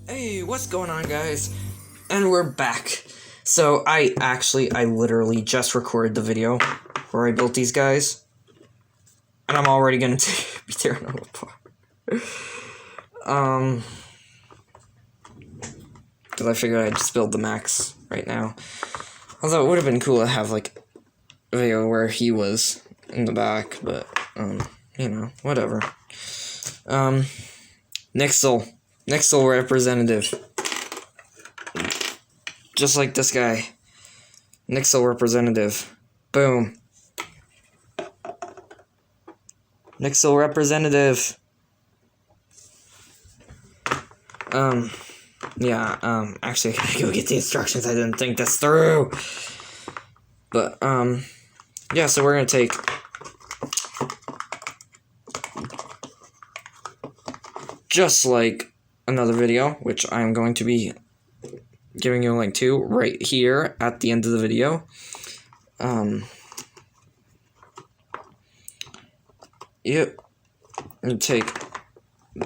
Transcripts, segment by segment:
Hey, what's going on, guys? And we're back. So, I literally just recorded the video where I built these guys. And I'm already gonna be tearing them apart. Because I figured I'd just build the max right now. Although it would have been cool to have, like, a video where he was in the back, but, you know, whatever. Mixel representative. Just like this guy. Mixel representative. Boom. Mixel representative. Actually, I gotta go get the instructions. I didn't think this through. But, yeah, so we're gonna take just like another video, which I'm going to be giving you a link to right here at the end of the video. Yep. You take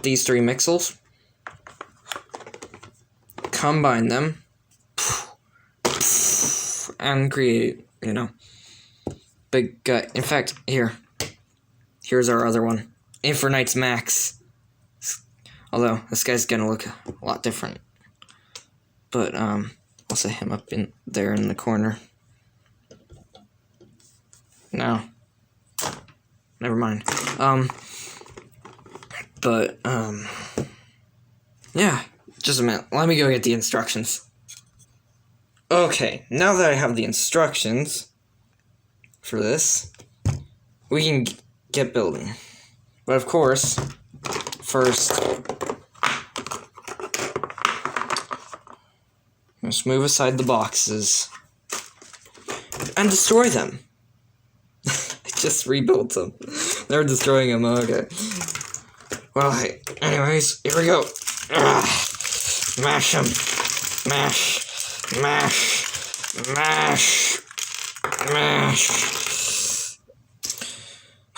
these three Mixels, combine them, and create, you know, big guy. In fact, here's our other one, Infernight's Max. Although, this guy's gonna look a lot different. But, I'll set him up in there in the corner. No. Never mind. Yeah. Just a minute. Let me go get the instructions. Okay, now that I have the instructions for this, we can get building. But of course, first, just move aside the boxes and destroy them. I just rebuilt them. They're destroying them. Okay. Well, hey, anyways, here we go. Mash them. Mash.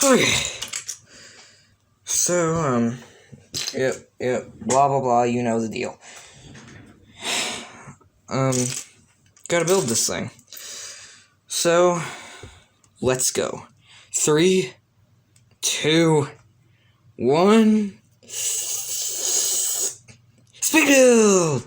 Okay. So, yep, blah, blah, blah, you know the deal. Gotta build this thing. So, let's go. 3, 2, 1. Speed build!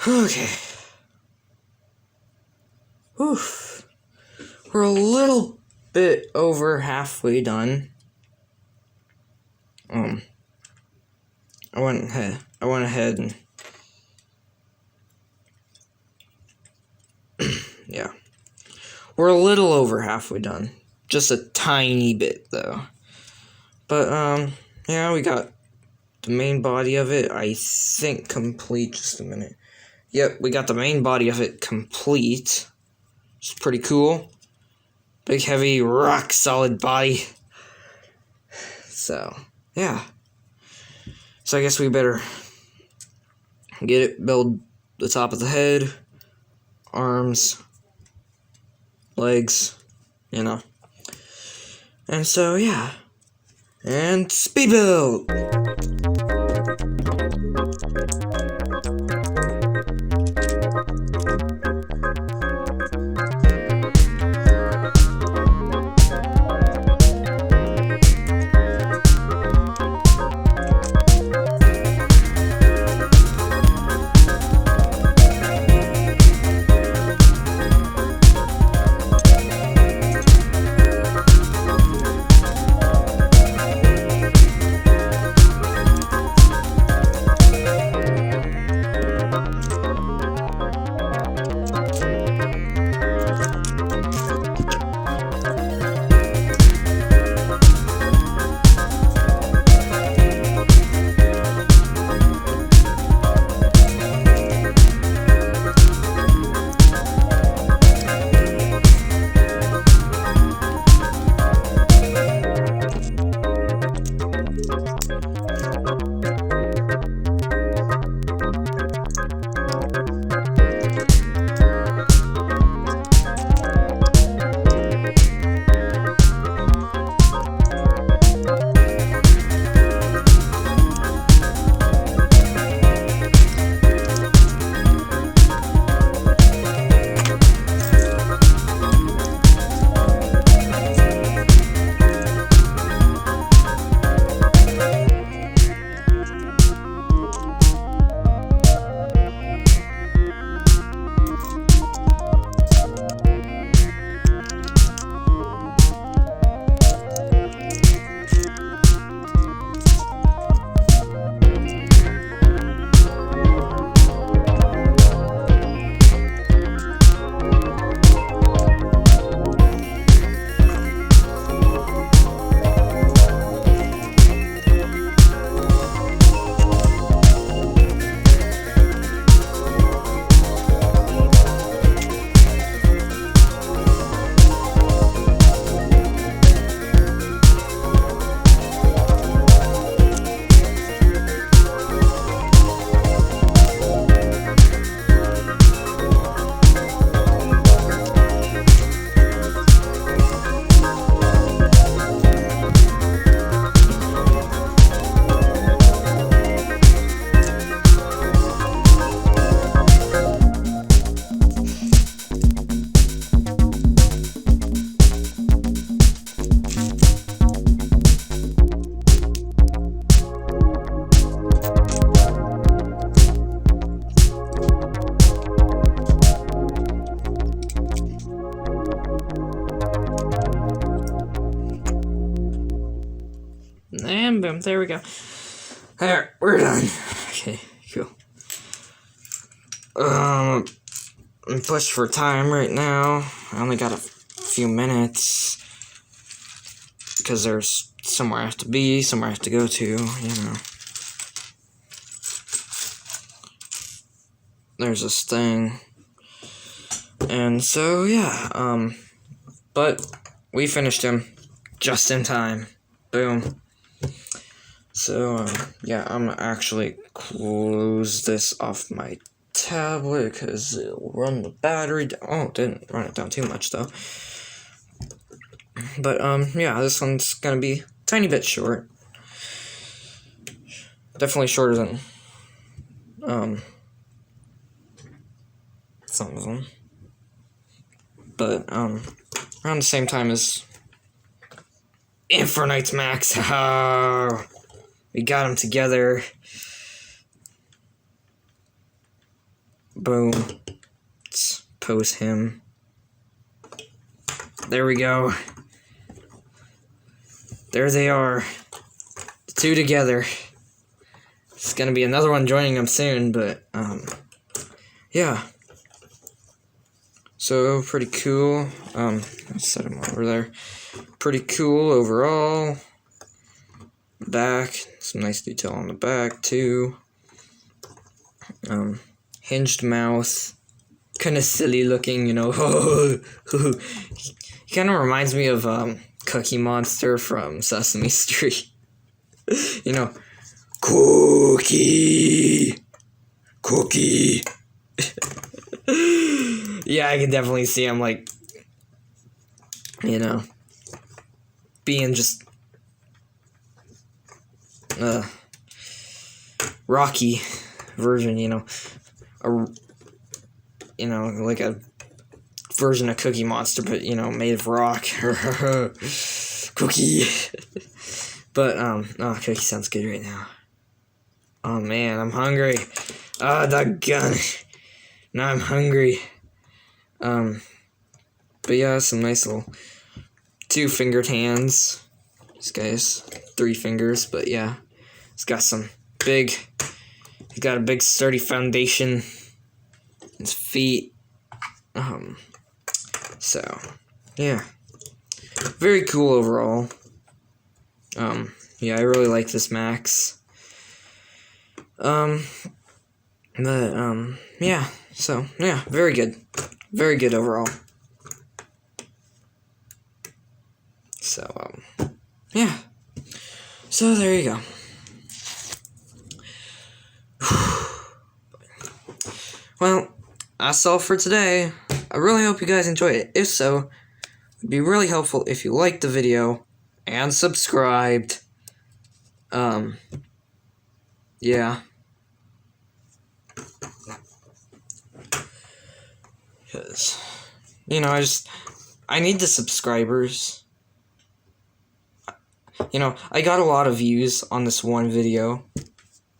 Okay. Whew. We're a little bit over halfway done. I went ahead and yeah. We're a little over halfway done. Just a tiny bit though. But yeah, we got the main body of it, I think, complete. Just a minute. Yep, we got the main body of it complete. It's pretty cool. Big, heavy, rock solid body. So, yeah. So I guess we better get it, build the top of the head, arms, legs, you know. And so, yeah. And speed build! And boom, there we go. Alright, we're done. Okay, cool. I'm pushed for time right now. I only got a few minutes. Because there's somewhere I have to be, somewhere I have to go to, you know. There's this thing. And so, yeah, but we finished him just in time. Boom. So, yeah, I'm gonna actually close this off my tablet because it'll run the battery down. Oh, it didn't run it down too much, though. But, yeah, this one's gonna be a tiny bit short. Definitely shorter than, some of them. But, around the same time as Infernites Max. Oh, we got them together. Boom. Let's pose him. There we go. There they are. The two together. There's gonna be another one joining them soon, but, yeah. So, pretty cool. Let's set him over there. Pretty cool overall. Back. Some nice detail on the back, too. Hinged mouth. Kind of silly looking, you know. He kind of reminds me of, Cookie Monster from Sesame Street. You know. Cookie! Cookie! Yeah, I can definitely see him, like, you know, being just, Rocky version, you know, like a version of Cookie Monster, but, you know, made of rock. Cookie. But, oh, Cookie sounds good right now. Oh, man, I'm hungry. Oh, doggone. Now I'm hungry. But yeah, some nice little 2-fingered hands. This guy's 3 fingers, but yeah. He's got he's got a big sturdy foundation. His feet. So, yeah. Very cool overall. Yeah, I really like this Max. Yeah, so, yeah, very good. Very good overall. So, yeah. So, there you go. Well, that's all for today. I really hope you guys enjoyed it. If so, it'd be really helpful if you liked the video and subscribed. Yeah. Because, you know, I need the subscribers. You know, I got a lot of views on this one video.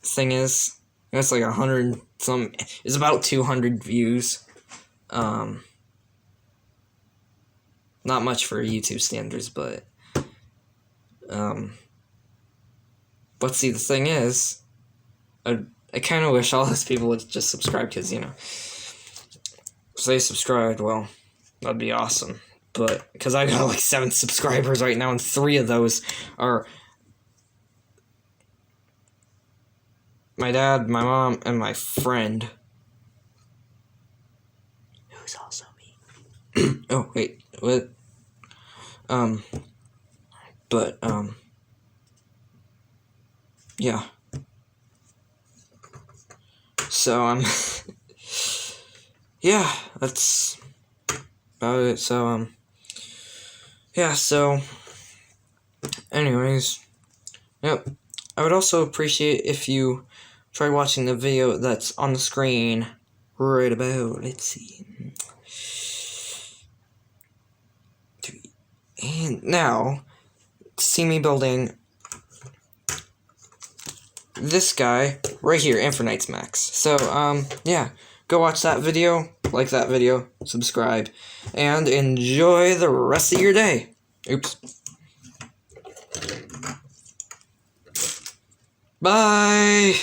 Thing is, it's like 100 some. It's about 200 views. Not much for YouTube standards, but see, the thing is, I kind of wish all those people would just subscribe, because, you know, if they subscribed, well, that'd be awesome. But because I got like 7 subscribers right now, and 3 of those are my dad, my mom, and my friend, who's also me. Oh wait, what? But yeah. So yeah, that's about it. So yeah. So, anyways, yep. I would also appreciate if you try watching the video that's on the screen right about, let's see. And now, see me building this guy right here, Infinite's Max. So, yeah, go watch that video, like that video, subscribe, and enjoy the rest of your day. Oops. Bye!